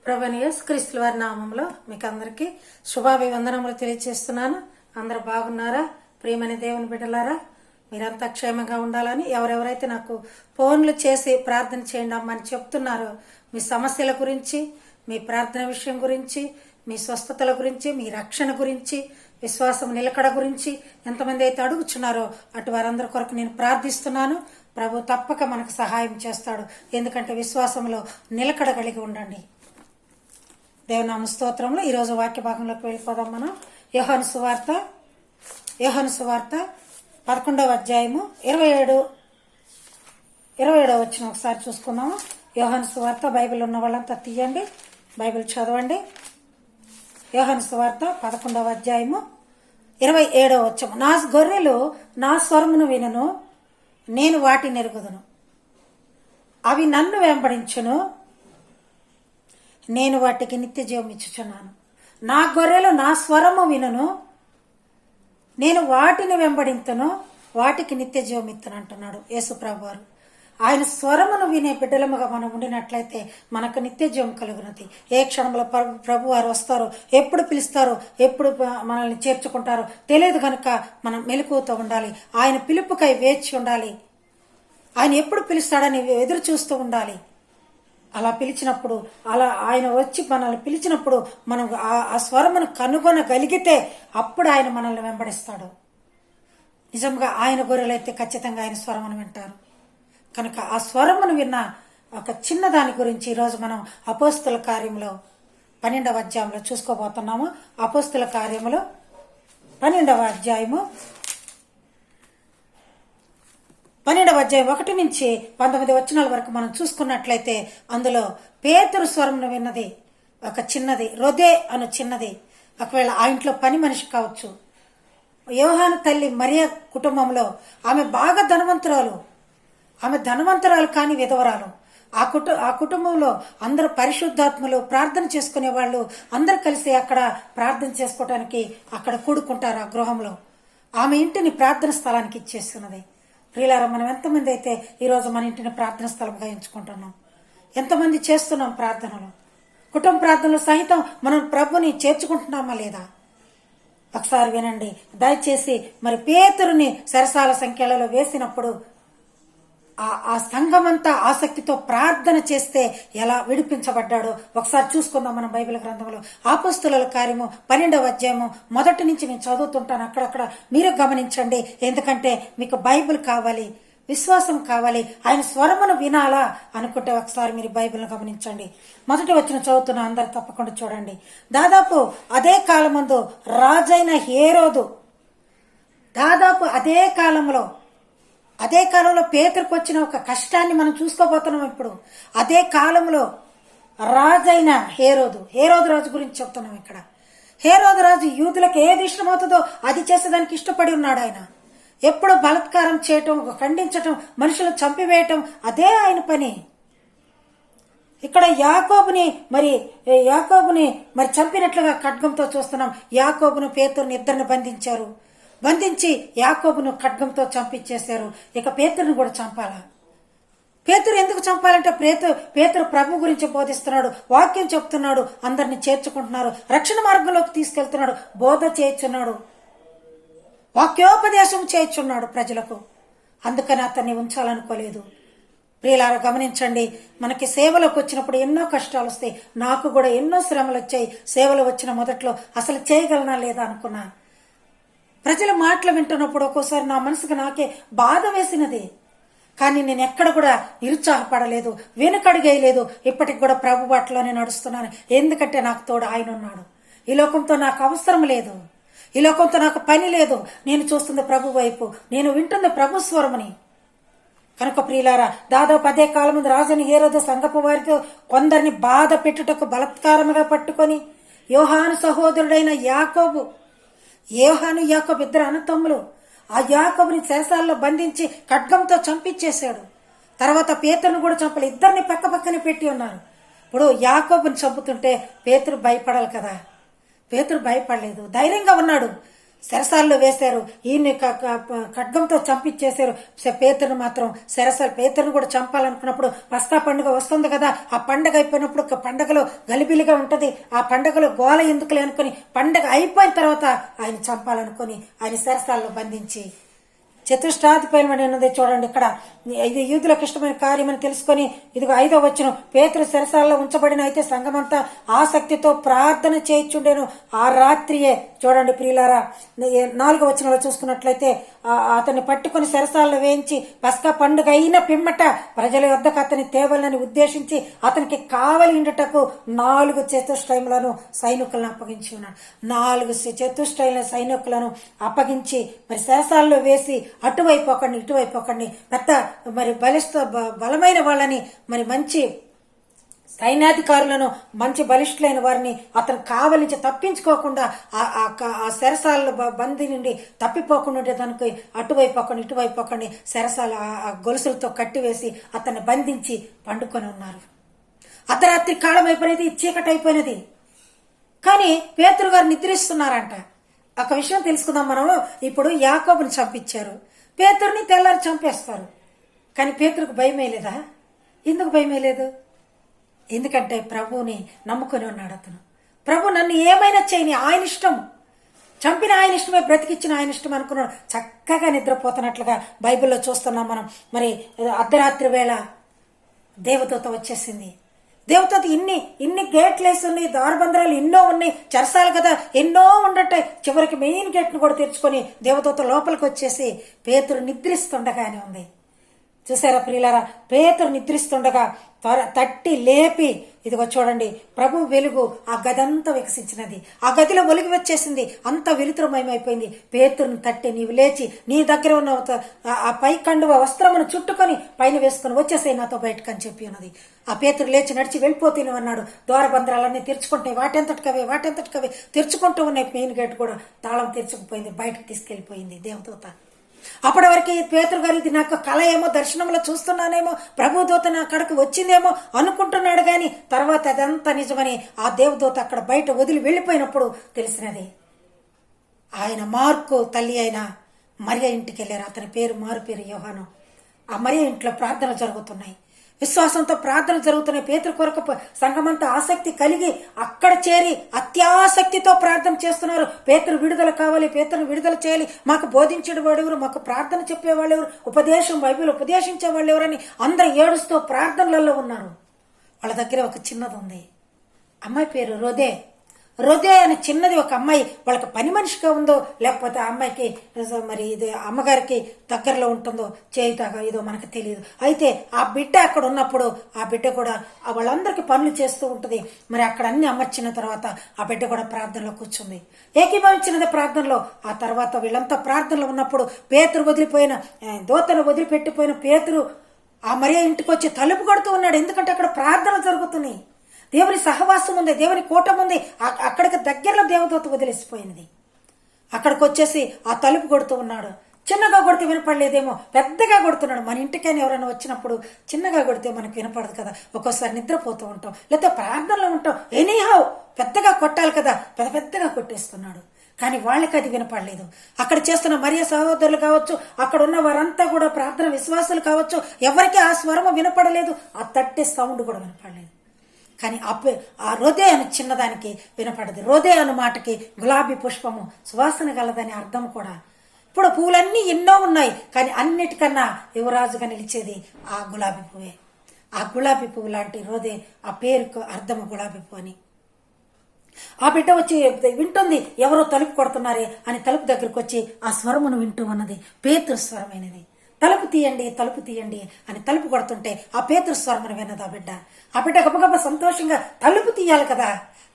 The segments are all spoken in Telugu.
ప్రభువైన యేసుక్రీస్తు వారి నామంలో మీకు అందరికీ శుభాభివందనములు తెలియజేస్తున్నాను. అందరూ బాగున్నారా? ప్రియమైన దేవుని బిడ్డలారా, మీరంతా క్షేమంగా ఉండాలని ఎవరెవరైతే నాకు ఫోన్లు చేసి ప్రార్థన చేయండి అమ్మని చెప్తున్నారో, మీ సమస్యల గురించి, మీ ప్రార్థన విషయం గురించి, మీ స్వస్థతల గురించి, మీ రక్షణ గురించి, విశ్వాసం నిలకడ గురించి ఎంతమంది అయితే అడుగుచున్నారో అటు వారందరి కొరకు నేను ప్రార్థిస్తున్నాను. ప్రభు తప్పక మనకు సహాయం చేస్తాడు. ఎందుకంటే విశ్వాసంలో నిలకడ కలిగి ఉండండి. దేవునామ స్తోత్రంలో ఈరోజు వాక్య భాగంలోకి వెళ్ళిపోదాం. మనం యోహాను సువార్త 11వ అధ్యాయము 27వ వచనం ఒకసారి చూసుకుందాము. యోహాను సువార్త బైబిల్ ఉన్న వాళ్ళంతా తీయండి, బైబిల్ చదవండి. యోహాను సువార్త 11వ అధ్యాయము 27వ వచనం. నా గొర్రెలు నా స్వరమును వినును, నేను వాటిని ఎరుగుదును, అవి నన్ను వెంబడించును, నేను వాటికి నిత్య జీవం ఇచ్చుచున్నాను. నా గొర్రెలు నా స్వరము వినును, నేను వాటిని వెంబడింతును, వాటికి నిత్య జీవం ఇత్తను అంటున్నాడు యేసుప్రభు వారు. ఆయన స్వరమును వినే బిడ్డలముగా మనం ఉండినట్లయితే మనకు నిత్య జీవం కలుగునది. ఏ క్షణంలో ప్రభు వారు వస్తారో, ఎప్పుడు పిలుస్తారో, ఎప్పుడు మనల్ని చేర్చుకుంటారో తెలియదు కనుక మనం మెలకువతో ఉండాలి. ఆయన పిలుపుకై వేచి ఉండాలి. ఆయన ఎప్పుడు పిలుస్తాడని ఎదురు చూస్తూ ఉండాలి. అలా పిలిచినప్పుడు, అలా ఆయన వచ్చి మనల్ని పిలిచినప్పుడు మనం ఆ స్వరమును కనుగొనగలిగితే అప్పుడు ఆయన మనల్ని వెంబడిస్తాడు. నిజంగా ఆయన గొర్రెలైతే ఖచ్చితంగా ఆయన స్వరమును వింటారు. కనుక ఆ స్వరమును విన్న ఒక చిన్న దాని గురించి ఈరోజు మనం అపోస్తుల కార్యములో 12వ అధ్యాయంలో చూసుకోబోతున్నాము. అపోస్తుల కార్యములో 12వ అధ్యాయము 1 నుంచి 19 వచనాల వరకు మనం చూసుకున్నట్లయితే అందులో పేతురు స్వరమును విన్నది ఒక చిన్నది, రొదే అను చిన్నది. ఒకవేళ ఆ ఇంట్లో పని మనిషి కావచ్చు. యోహాను తల్లి మరియా కుటుంబంలో ఆమె బాగా ధనవంతురాలు. ఆమె ధనవంతురాలు కాని విధవరాలు. ఆ కుటుంబంలో అందరూ పరిశుద్ధాత్మలు, ప్రార్థన చేసుకునే వాళ్ళు అందరు కలిసి అక్కడ ప్రార్థన చేసుకోవటానికి అక్కడ కూడుకుంటారు ఆ గృహంలో. ఆమె ఇంటిని ప్రార్థన స్థలానికి ఇచ్చేస్తున్నది. ప్రియులారా, మనం ఎంతమంది అయితే ఈరోజు మన ఇంటిని ప్రార్థన స్థలంగా ఎంచుకుంటున్నాం? ఎంతమంది చేస్తున్నాం ప్రార్థనలు? కుటుంబ ప్రార్థనలు సహితం మనం ప్రభుని చేర్చుకుంటున్నామా లేదా? ఒకసారి వినండి దయచేసి. మరి పేతురుని చెరసాల సంఖ్యలలో వేసినప్పుడు ఆ సంఘమంతా ఆసక్తితో ప్రార్థన చేస్తే ఎలా విడిపించబడ్డాడో ఒకసారి చూసుకుందాం మనం బైబిల్ గ్రంథంలో. అపోస్తుల కార్యము 12వ అధ్యాయము 1 నుంచి నేను చదువుతుంటాను. అక్కడక్కడ మీరు గమనించండి. ఎందుకంటే మీకు బైబిల్ కావాలి, విశ్వాసం కావాలి, ఆయన స్వరమును వినాలా అనుకుంటే ఒకసారి మీరు బైబిల్ను గమనించండి. 1వ వచనం చదువుతున్న అందరు తప్పకుండా చూడండి. దాదాపు అదే కాలమందు రాజైన హేరోదు, అదే కాలంలో పేతురుకు వచ్చిన ఒక కష్టాన్ని మనం చూసుకోబోతున్నాం ఇప్పుడు. అదే కాలంలో రాజైన హేరోదు రాజు గురించి చెప్తున్నాం ఇక్కడ. హేరోదు రాజు యూదులకు ఏది ఇష్టమవుతుందో అది చేసేదానికి ఇష్టపడి ఉన్నాడు. ఆయన ఎప్పుడు బలాత్కారం చేయటం, ఖండించటం, మనుషులను చంపివేయటం అదే ఆయన పని. ఇక్కడ యాకోబుని మరి చంపినట్లుగా ఖడ్గంతో చూస్తున్నాం. యాకోబును పేతురుని ఇద్దరిని బంధించి యాకోబును ఖడ్గంతో చంపించేశారు. ఇక పేతురుని కూడా చంపాలా? పేతురు ఎందుకు చంపాలంటే పేతురు ప్రభు గురించి బోధిస్తున్నాడు, వాక్యం చెప్తున్నాడు, అందరిని చేర్చుకుంటున్నారు, రక్షణ మార్గంలోకి తీసుకెళ్తున్నాడు, బోధ చేయించున్నాడు, వాక్యోపదేశం చేయించున్నాడు ప్రజలకు. అందుకని అతన్ని ఉంచాలనుకోలేదు. ప్రియులారా గమనించండి, మనకి సేవలోకి వచ్చినప్పుడు ఎన్నో కష్టాలు వస్తాయి. నాకు కూడా ఎన్నో శ్రమలు వచ్చాయి. సేవలో వచ్చిన మొదట్లో అసలు చేయగలనా లేదా అనుకున్నా. ప్రజల మాటలు వింటున్నప్పుడు ఒక్కోసారి నా మనసుకు నాకే బాధ వేసినది. కానీ నేను ఎక్కడ కూడా నిరుత్సాహపడలేదు, వెనుకడుగేయలేదు. ఇప్పటికి కూడా ప్రభు బాటలోనే నడుస్తున్నాను. ఎందుకంటే నాకు తోడు ఆయన ఉన్నాడు. ఈ లోకంతో నాకు అవసరం లేదు, ఈ లోకంతో నాకు పని లేదు. నేను చూస్తుంది ప్రభు వైపు, నేను వింటుంది ప్రభు స్వరముని. కనుక ప్రియులారా, దాదాపు అదే కాలం ముందు రాజుని హేరోదు సంగపు వారితో కొందరిని బాధ పెట్టుటకు బలాత్కారముగా పట్టుకొని యోహాను సహోదరుడైన యాకోబు ఇద్దరు అన్నతమ్ములు, ఆ యాకోబుని చెరసాలలో బంధించి ఖడ్గంతో చంపించేశాడు. తర్వాత పేతురును కూడా చంపలేదు. ఇద్దరిని పక్కనే పెట్టి ఉన్నారు. ఇప్పుడు యాకోబుని చంపుతుంటే పేతురు భయపడాలి కదా. పేతురు భయపడలేదు, ధైర్యంగా ఉన్నాడు. చెరసాల్లో వేశారు. ఈయన్ని ఖడ్గంతో చంపించేశారు. పేతురుని మాత్రం పేతురుని కూడా చంపాలనుకున్నప్పుడు పస్కా పండుగ వస్తుంది కదా, ఆ పండుగ అయిపోయినప్పుడు పండుగలో గలిబిలిగా ఉంటది, ఆ పండుగలో గోల ఎందుకులే అనుకుని పండుగ అయిపోయిన తర్వాత ఆయన చంపాలనుకుని ఆయన చెరసాల్లో బంధించి చతుష్టాధిపైన ఉన్నది చూడండి. ఇక్కడ ఇది యూదులకు ఇష్టమైన కార్యమని తెలుసుకొని ఇదిగో 5వ వచనం, పేతురు చెరసాలలో ఉంచబడిన అయితే సంఘమంతా ఆసక్తితో ప్రార్థన చేయించుండేను ఆ రాత్రియే. చూడండి ప్రియులారా, 4వ వచనంలో చూసుకున్నట్లయితే అతన్ని పట్టుకుని చెరసాలలో వేయించి పస్కా పండుగ అయిన పిమ్మట ప్రజల వద్దకు అతని తేవాలని ఉద్దేశించి అతనికి కావలి ఉండుటకు 4 చతుష్టయములను సైనికులను అప్పగించి ఉన్నాడు. 4 చతుష్టయముల సైనికులను అప్పగించి మరి చెరసాలలో వేసి అటువైపు ఒకడిని ఇటువైపు ఒకడిని పెద్ద మరి బలమైన వాళ్ళని మరి మంచి సైన్యాధికారులను మంచి బలిష్ఠులైన వారిని అతను కావలించి తప్పించుకోకుండా ఆ చెరసాల బందీ నుండి తప్పిపోకుండా దానికి అటువైపు ఒకడిని ఇటువైపు ఒకడిని చెరసాల గొలుసులతో కట్టివేసి అతన్ని బంధించి పండుకొని ఉన్నారు. అర్ధరాత్రి కాలం అయిపోయినది, చీకటి అయిపోయినది, కానీ పేతురు గారు నిద్రిస్తున్నారంట. ఒక విషయం తెలుసుకుందాం మనం. ఇప్పుడు యాకోబుని చంపించారు, పేతురుని తెల్లారి చంపేస్తారు, కానీ పేతురుకు భయమే లేదా? ఎందుకు భయమే లేదు? ఎందుకంటే ప్రభువుని నమ్ముకొని ఉన్నాడు అతను. ప్రభు నన్ను ఏమైనా చేయని, ఆయన ఇష్టం, చంపిన ఆయన ఇష్టమే, బ్రతికిచ్చిన ఆయన ఇష్టం అనుకున్నాడు. చక్కగా నిద్రపోతున్నట్లుగా బైబిల్లో చూస్తున్నాం మనం. మరి అర్ధరాత్రి వేళ దేవదూత వచ్చేసింది. దేవదూత ఇన్ని గేట్లు వేసి ఉన్నాయి, ద్వారబంధరాలు ఎన్నో ఉన్నాయి, చెరసాలు కదా ఎన్నో ఉండటాయి. చివరికి మెయిన్ గేట్ను కూడా తెరుచుకొని దేవదూత లోపలికి వచ్చేసి పేతురు నిద్రిస్తుండగానే ఉంది. చూసారా ప్రియులారా, పేతురు నిద్రిస్తుండగా తట్టి లేపి ఇదిగో చూడండి ప్రభు వెలుగు ఆ గదంతా వికసించినది, ఆ గదిలో ఒలిగి వచ్చేసింది, అంత వెలుతురుమయమైపోయింది. పేతురుని తట్టి నీవు లేచి నీ దగ్గర ఉన్న ఆ పై కండువ వస్త్రమును చుట్టుకొని పైన వేసుకుని వచ్చేసాయి నాతో బయటకు అని చెప్పి ఉన్నది. ఆ పేతురు లేచి నడిచి వెళ్ళిపోతేనే అన్నాడు. ద్వారబంధరాలన్నీ తెరుచుకుంటాయి, వాటెంతటికవే తెరుచుకుంటూ ఉన్నాయి. మెయిన్ గేట్ కూడా తాళం తెరుచుకుపోయింది, బయటకు తీసుకెళ్లిపోయింది దేవదూత. అప్పటి వరకు పేతురు గారు ఇది నాకు కళ ఏమో, దర్శనంలో చూస్తున్నానేమో, ప్రభుదూత నా అక్కడికి వచ్చిందేమో అనుకుంటున్నాడు. గాని తర్వాత అదంతా నిజమని ఆ దేవదూత అక్కడ బయట వదిలి వెళ్ళిపోయినప్పుడు తెలిసినది. ఆయన మార్కు తల్లి అయిన మరియ ఇంటికి వెళ్ళారు. అతని పేరు మారు పేరు యోహాను. ఆ మరియ ఇంట్లో ప్రార్థనలు జరుగుతున్నాయి, విశ్వాసంతో ప్రార్థనలు జరుగుతున్నాయి. పేతురు కొరకు సంఘమంతా ఆసక్తి కలిగి అక్కడ చేరి అత్యాసక్తితో ప్రార్థన చేస్తున్నారు. పేతురు విడుదల కావాలి, పేతురుని విడుదల చేయాలి, మాకు బోధించేవాడు ఎవరు, మాకు ప్రార్థన చెప్పేవాళ్ళు ఎవరు, ఉపదేశం బైబిల్ ఉపదేశించే వాళ్ళు ఎవరని అందరూ ఏడుస్తూ ప్రార్థనలలో ఉన్నారు. వాళ్ళ దగ్గర ఒక చిన్నది ఉంది, అమ్మాయి పేరు రొదే అని చిన్నది ఒక అమ్మాయి. వాళ్ళకి పని మనిషిగా ఉందో లేకపోతే ఆ అమ్మాయికి మరి ఇది అమ్మగారికి దగ్గరలో ఉంటుందో చేయుతాగా ఏదో మనకు తెలియదు. అయితే ఆ బిడ్డ అక్కడ ఉన్నప్పుడు ఆ బిడ్డ కూడా వాళ్ళందరికీ పనులు చేస్తూ ఉంటుంది. మరి అక్కడ అన్ని అమర్చిన తర్వాత ఆ బిడ్డ కూడా ప్రార్థనలో కూర్చుంది, ఏకీభవించినది ప్రార్థనలో. ఆ తర్వాత వీళ్ళంతా ప్రార్థనలో ఉన్నప్పుడు పేతురు దూతను వదిలిపెట్టిపోయిన పేతురు ఆ మరియ ఇంటికి వచ్చి తలుపు కొడుతూ ఉన్నాడు. ఎందుకంటే అక్కడ ప్రార్థన జరుగుతున్నాయి, దేవుని సహవాసం ఉంది, దేవుని కూటం ఉంది. అక్కడికి దగ్గరలో దేవదూత వదిలేసిపోయినది. అక్కడికి వచ్చేసి ఆ తలుపు కొడుతూ ఉన్నాడు. చిన్నగా కొడితే వినపడలేదేమో, పెద్దగా కొడుతున్నాడు. మన ఇంటికైనా ఎవరైనా వచ్చినప్పుడు చిన్నగా కొడితే మనకు వినపడదు కదా, ఒక్కోసారి నిద్రపోతూ ఉంటాం, లేకపోతే ప్రార్థనలో ఉంటాం. ఎనీహౌ పెద్దగా కొట్టాలి కదా, పెద్దగా కొట్టేస్తున్నాడు. కానీ వాళ్ళకి అది వినపడలేదు. అక్కడ చేస్తున్న మరియ సహోదరులు కావచ్చు, అక్కడ ఉన్న వారంతా కూడా ప్రార్థన విశ్వాసులు కావచ్చు, ఎవరికి ఆ స్వరము వినపడలేదు, ఆ తట్టే సౌండ్ కూడా వినపడలేదు. కానీ ఆ రొదే అని చిన్నదానికి వినపడదు. రొదే అన్న మాటకి గులాబీ పుష్పము సువాసన గలదని అర్థం కూడా. ఇప్పుడు పువ్వులన్నీ ఎన్నో ఉన్నాయి, కానీ అన్నిటికన్నా యువరాజుగా నిలిచేది ఆ గులాబీ పువ్వే. ఆ గులాబీ పువ్వు లాంటి రొదే, ఆ పేరుకు అర్థము గులాబీ పువ్వు అని. ఆ బిడ్డ వచ్చి వింటుంది, ఎవరో తలుపు కొడుతున్నారే అని తలుపు దగ్గరకు వచ్చి ఆ స్వరమును వింటూ ఉన్నది. పేతురు స్వరమైనది. తలుపు తీయండి అని తలుపు కొడుతుంటే ఆ పేతురు స్వరమును విన్నది ఆ బిడ్డ గబగబ సంతోషంగా తలుపు తీయాలి కదా,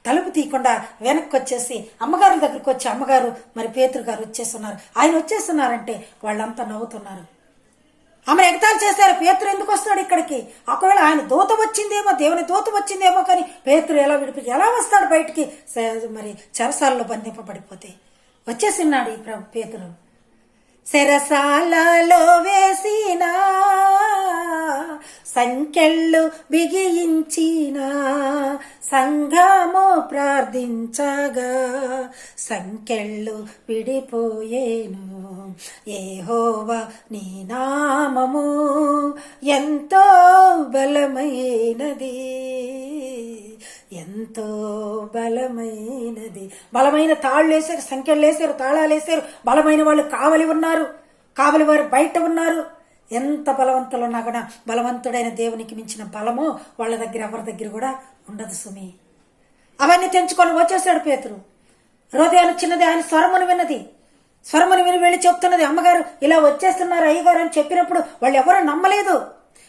తలుపు తీయకుండా వెనక్కి వచ్చేసి అమ్మగారి దగ్గరకు వచ్చి అమ్మగారు మరి పేతురు గారు వచ్చేస్తున్నారు. ఆయన వచ్చేస్తున్నారంటే వాళ్ళంతా నవ్వుతున్నారు. ఆమెను ఎగతాళి చేశారు, పేతురు ఎందుకు వస్తాడు ఇక్కడికి, ఒకవేళ ఆయన దూత వచ్చిందేమో, దేవుని దూత వచ్చిందేమో, కానీ పేతురు ఎలా వస్తాడు బయటికి, మరి చెరసాలలో బంధింపబడిపోతే. వచ్చేసినాడు ఈ పేతురు. చెరసాలలో వేసిన సంకెళ్ళు బిగించిన సంఘము ప్రార్థించగా సంకెళ్ళు విడిపోయేను. యెహోవా నీ నామము ఎంతో బలమైనది, ఎంతో బలమైనది. బలమైన తాళ్ళు వేశారు, సంఖ్యలు వేశారు, తాళాలు వేశారు. బలమైన వాళ్ళు కావలి ఉన్నారు, కావలి వారు బయట ఉన్నారు. ఎంత బలవంతులు ఉన్నా కూడా బలవంతుడైన దేవునికి మించిన బలము వాళ్ళ దగ్గర ఎవరి దగ్గర కూడా ఉండదు సుమి. అవన్నీ తెంచుకొని వచ్చేసాడు పేతురు. హృదయాలు చిన్నది, ఆయన స్వరమును విన్నది. స్వరమును విని వెళ్ళి చెప్తున్నది, అమ్మగారు ఇలా వచ్చేస్తున్నారు అయ్యగారు అని చెప్పినప్పుడు వాళ్ళు ఎవరు నమ్మలేదు.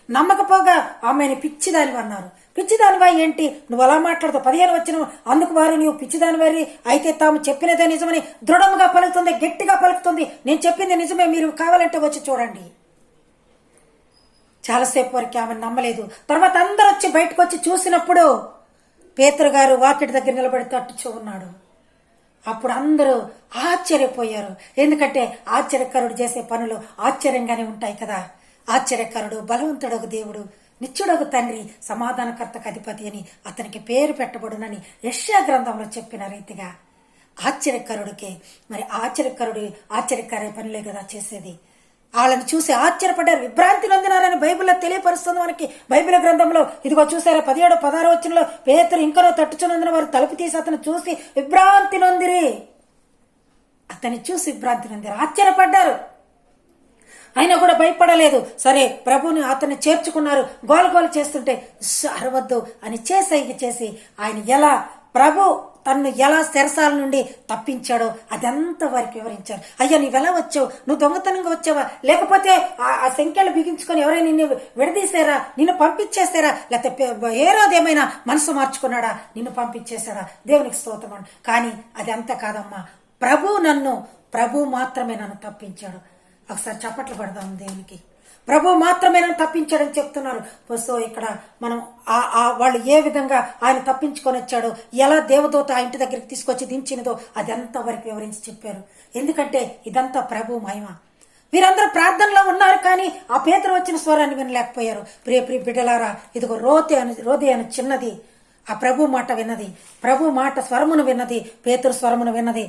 నమ్మకపోగా ఆమెను పిచ్చిదానివి అన్నారు. పిచ్చిదానివా ఏంటి, నువ్వు అలా మాట్లాడుతావు? 15 వచ్చిన అందుకు వారు నీవు పిచ్చిదానివారి అయితే తాము చెప్పినదే నిజమని దృఢముగా పలుకుతుంది, గట్టిగా పలుకుతుంది. నేను చెప్పింది నిజమే, మీరు కావాలంటే వచ్చి చూడండి. చాలాసేపు వరకు ఆమె నమ్మలేదు. తర్వాత అందరూ వచ్చి బయటకు వచ్చి చూసినప్పుడు పేతురు గారు వాకిటి దగ్గర నిలబడి తట్టుచూ ఉన్నాడు. అప్పుడు అందరూ ఆశ్చర్యపోయారు. ఎందుకంటే ఆశ్చర్యకరుడు చేసే పనులు ఆశ్చర్యంగానే ఉంటాయి కదా. ఆశ్చర్యకరుడు, బలవంతుడొక దేవుడు, నిత్యుడొక తండ్రి, సమాధానకర్తకు అధిపతి అని అతనికి పేరు పెట్టబడునని యెషయా గ్రంథంలో చెప్పిన రీతిగా ఆశ్చర్యకరుడికి మరి ఆశ్చర్యకర పనులే కదా చేసేది. వాళ్ళని చూసి ఆశ్చర్యపడ్డారు, విభ్రాంతి నొందినారని బైబిల్లో తెలియపరుస్తుంది మనకి. బైబిల్ గ్రంథంలో ఇదిగో చూసారా 17, 16 వచనంలో పేతురు ఇంకనో తట్టుచున్నందున వారు తలుపు తీసి అతను చూసి విభ్రాంతి నొందిరి. అతన్ని చూసి విభ్రాంతి నొందిరి, ఆశ్చర్యపడ్డారు. అయినా కూడా భయపడలేదు. సరే ప్రభుని అతన్ని చేర్చుకున్నారు. గోలగోలు చేస్తుంటే అరవద్దు అని చేసి ఆయన ఎలా ప్రభు తన్ను ఎలా చెరసాల నుండి తప్పించాడో అదంతా వారికి వివరించారు. అయ్యా నీవెలా వచ్చావు, నువ్వు దొంగతనంగా వచ్చావా, లేకపోతే ఆ సంఖ్యలు బిగించుకొని ఎవరైనా నిన్ను విడదీశారా, నిన్ను పంపించేశారా, లేకపోతే ఏరోదేమైనా మనసు మార్చుకున్నాడా, నిన్ను పంపించేశాడా? దేవునికి స్తోత్రం. కానీ అది అంతా కాదమ్మా, ప్రభు మాత్రమే నన్ను తప్పించాడు. ఒకసారి చప్పట్లు పడదాం దేవునికి. ప్రభు మాత్రమే నన్ను తప్పించాడని చెప్తున్నారు. సో ఇక్కడ మనం వాళ్ళు ఏ విధంగా ఆయన తప్పించుకొని వచ్చాడో, ఎలా దేవదూత ఆ ఇంటి దగ్గరికి తీసుకొచ్చి దించినదో అదంతా వారికి వివరించి చెప్పారు. ఎందుకంటే ఇదంతా ప్రభు మహిమ. వీరందరూ ప్రార్థనలో ఉన్నారు, కానీ ఆ పేతురు వచ్చిన స్వరాన్ని వినలేకపోయారు. ప్రియ బిడ్డలారా, ఇదిగో రోదే అని చిన్నది ఆ ప్రభు మాట విన్నది, ప్రభు మాట స్వరమును విన్నది, పేతురు స్వరమును విన్నది.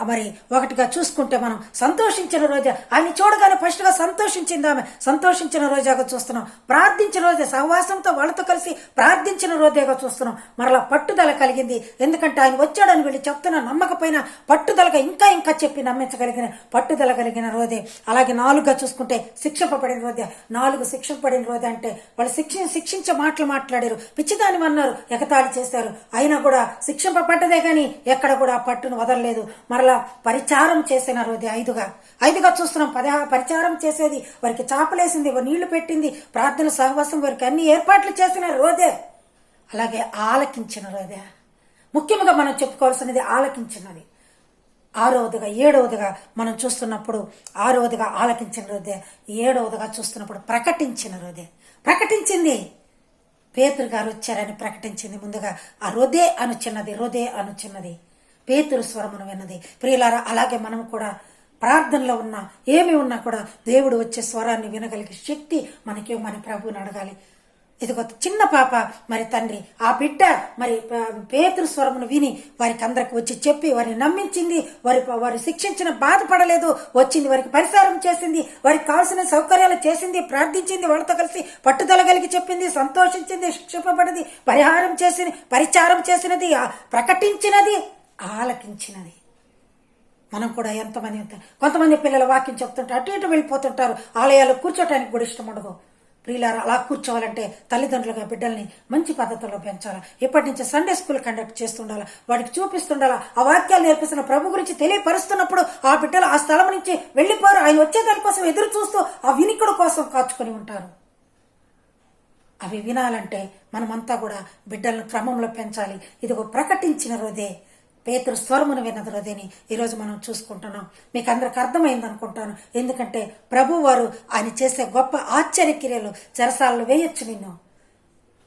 మరి ఒకటిగా చూసుకుంటే మనం సంతోషించిన రోజా, ఆయన చూడగానే ఫస్ట్ గా సంతోషించింది ఆమె. సంతోషించిన రోజాగా చూస్తున్నాం. ప్రార్థించిన రోజే, సహవాసంతో వాళ్ళతో కలిసి ప్రార్థించిన రోజేగా చూస్తున్నాం. మరలా పట్టుదల కలిగింది. ఎందుకంటే ఆయన వచ్చాడని వీళ్ళు చెప్తున్న నమ్మకపోయినా పట్టుదలగా ఇంకా చెప్పి నమ్మించగలిగిన పట్టుదల కలిగిన రోజే. అలాగే 4గా చూసుకుంటే శిక్షపడిన రోజే. 4 శిక్షపడిన రోజే అంటే వాళ్ళు శిక్షించే మాటలు మాట్లాడారు, పిచ్చిదాని అన్నారు, ఎగతాళి చేశారు. అయినా కూడా శిక్షింపబడ్డదే గాని ఎక్కడ కూడా పట్టును వదలలేదు. మరలా పరిచారం చేసిన రోజే. 5గా చూస్తున్నాం. పరిచారం చేసేది, వారికి చాపలేసింది, నీళ్లు పెట్టింది, ప్రార్థన సహవాసం, వారికి అన్ని ఏర్పాట్లు చేసిన రోజే. అలాగే ఆలకించిన రోజే. ముఖ్యంగా మనం చెప్పుకోవాల్సినది ఆలకించినది. 6వదిగా 7వదిగా మనం చూస్తున్నప్పుడు 6వదిగా ఆలకించిన రోజే. 7వదిగా చూస్తున్నప్పుడు ప్రకటించిన రోజే. ప్రకటించింది, పేతురు గారు వచ్చారని ప్రకటించింది. ముందుగా ఆ రోదే అనుచిన్నది పేతురు స్వరమును విన్నది. ప్రియులారా, అలాగే మనం కూడా ప్రార్థనలో ఉన్నా ఏమి ఉన్నా కూడా దేవుడు వచ్చే స్వరాన్ని వినగలిగే శక్తి మనకి మన ప్రభువుని అడగాలి. ఇదిగో చిన్న పాప మరి తండ్రి ఆ బిడ్డ మరి పేతురు స్వరమును విని వారికి అందరికి వచ్చి చెప్పి వారిని నమ్మించింది. వారి శిక్షించిన బాధపడలేదు, వచ్చింది, వారికి పరిసారం చేసింది, వారికి కావాల్సిన సౌకర్యాలు చేసింది, ప్రార్థించింది, వాళ్ళతో కలిసి పట్టుదల కలిగి చెప్పింది, సంతోషించింది, శిక్షింపబడింది, పరిచారం చేసినది, ప్రకటించినది, ఆలకించినది. మనం కూడా కొంతమంది పిల్లల వాక్యం చెప్తుంటారు, అటు ఇటు వెళ్ళిపోతుంటారు, ఆలయాలు కూర్చోటానికి కూడా ఇష్టం ఉండదు. ప్రియులారా, అలా కూర్చోవాలంటే తల్లిదండ్రులుగా బిడ్డల్ని మంచి పద్ధతిలో పెంచాలా. ఇప్పటి నుంచి సండే స్కూల్ కండక్ట్ చేస్తుండాలా, వాడికి చూపిస్తుండాలా, ఆ వాక్యాలు నేర్పిస్తున్న ప్రభు గురించి తెలియపరుస్తున్నప్పుడు ఆ బిడ్డలు ఆ స్థలం నుంచి వెళ్లిపోరు. ఆయన వచ్చే దానికోసం ఎదురు చూస్తూ ఆ వినికుడు కోసం కాచుకొని ఉంటారు. అవి వినాలంటే మనమంతా కూడా బిడ్డలను క్రమంలో పెంచాలి. ఇదిగో ప్రకటించిన రోజే, పేతురు స్వరమును విన్నది రోజేని ఈరోజు మనం చూసుకుంటున్నాం. మీకు అందరికి అర్థమైంది అనుకుంటాను. ఎందుకంటే ప్రభు వారు ఆయన చేసే గొప్ప ఆశ్చర్య క్రియలు, చెరసాలలో వేయొచ్చు, నిన్ను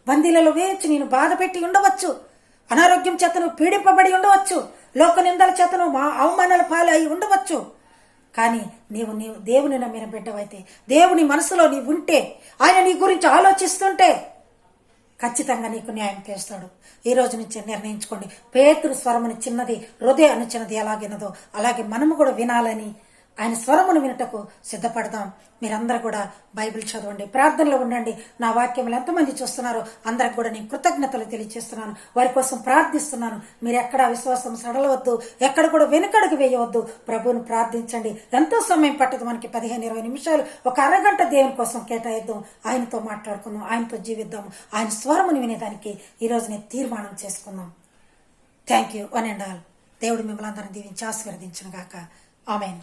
బందీలలో వేయొచ్చు, నేను బాధ పెట్టి ఉండవచ్చు, అనారోగ్యం చేతను పీడింపబడి ఉండవచ్చు, లోక నిందల చేతను అవమానాల పాలు అయి ఉండవచ్చు. కానీ నీవు దేవుని నమ్మిన బిడ్డవైతే, దేవుని మనసులో నీవు ఉంటే, ఆయన నీ గురించి ఆలోచిస్తుంటే ఖచ్చితంగా నీకు న్యాయం చేస్తాడు. ఈ రోజు నుంచి నిర్ణయించుకోండి. పేతురు స్వరముని చిన్నది, హృదయ అను చిన్నది ఎలాగినదో అలాగే మనము కూడా వినాలని ఆయన స్వరమును వినటకు సిద్ధపడదాం. మీరందరూ కూడా బైబిల్ చదవండి, ప్రార్థనలో ఉండండి. నా వాక్యములు ఎంతమంది చూస్తున్నారో అందరికి కూడా నేను కృతజ్ఞతలు తెలియజేస్తున్నాను, వారి కోసం ప్రార్థిస్తున్నాను. మీరు ఎక్కడ విశ్వాసం సడలవద్దు, ఎక్కడ కూడా వెనుకడుగు వేయవద్దు. ప్రభువును ప్రార్థించండి. ఎంతో సమయం పట్టదు, మనకి 15-20 నిమిషాలు, ఒక అరగంట దేవుని కోసం కేటాయిద్దాం. ఆయనతో మాట్లాడుకుందాం, ఆయనతో జీవిద్దాం. ఆయన స్వరమును వినేదానికి ఈరోజు నేను తీర్మానం చేసుకుందాం. Thank you one and all. దేవుడు మిమ్మల్ని అందరినీ దీవించి ఆశీర్వదించును గాక. ఆమేన్.